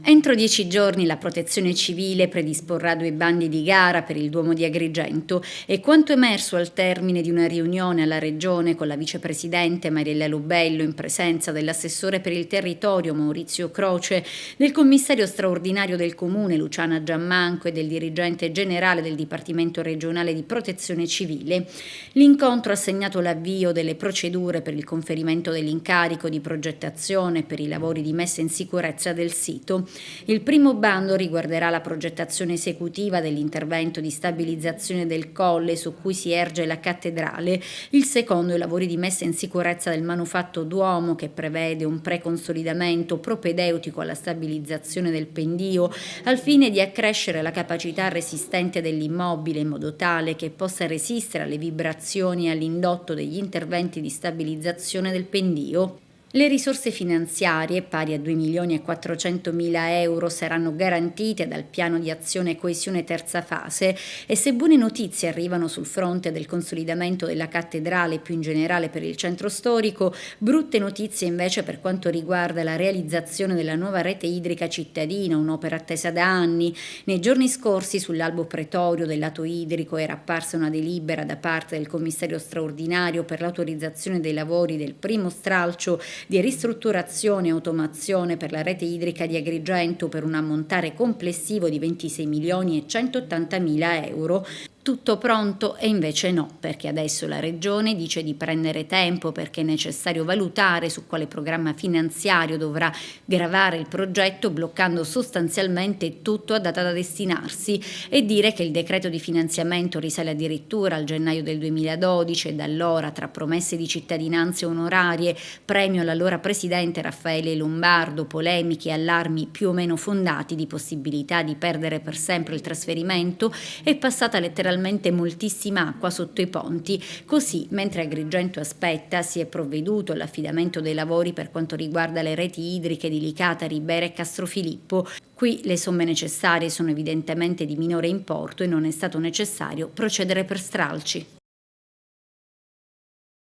Entro 10 giorni la Protezione Civile predisporrà 2 bandi di gara per il Duomo di Agrigento e quanto emerso al termine di una riunione alla Regione con la vicepresidente Mariella Lubello in presenza dell'assessore per il territorio Maurizio Croce, del commissario straordinario del Comune Luciana Giammanco e del dirigente generale del Dipartimento regionale di Protezione Civile. L'incontro ha segnato l'avvio delle procedure per il conferimento dell'incarico di progettazione per i lavori di messa in sicurezza del sito. Il primo bando riguarderà la progettazione esecutiva dell'intervento di stabilizzazione del colle su cui si erge la cattedrale, il secondo i lavori di messa in sicurezza del manufatto Duomo, che prevede un preconsolidamento propedeutico alla stabilizzazione del pendio al fine di accrescere la capacità resistente dell'immobile in modo tale che possa resistere alle vibrazioni e all'indotto degli interventi di stabilizzazione del pendio. Le risorse finanziarie, pari a 2.400.000 euro, saranno garantite dal piano di azione e coesione terza fase e se buone notizie arrivano sul fronte del consolidamento della cattedrale e più in generale per il centro storico, brutte notizie invece per quanto riguarda la realizzazione della nuova rete idrica cittadina, un'opera attesa da anni. Nei giorni scorsi sull'albo pretorio del lato idrico era apparsa una delibera da parte del commissario straordinario per l'autorizzazione dei lavori del primo stralcio di ristrutturazione e automazione per la rete idrica di Agrigento per un ammontare complessivo di 26.180.000 euro. Tutto pronto e invece no, perché adesso la Regione dice di prendere tempo perché è necessario valutare su quale programma finanziario dovrà gravare il progetto, bloccando sostanzialmente tutto a data da destinarsi e dire che il decreto di finanziamento risale addirittura al gennaio del 2012 e da allora, tra promesse di cittadinanze onorarie, premio all'allora presidente Raffaele Lombardo, polemiche e allarmi più o meno fondati di possibilità di perdere per sempre il trasferimento, è passata letteralmente moltissima acqua sotto i ponti. Così, mentre Agrigento aspetta, si è provveduto all'affidamento dei lavori per quanto riguarda le reti idriche di Licata, Ribera e Castrofilippo. Qui le somme necessarie sono evidentemente di minore importo e non è stato necessario procedere per stralci.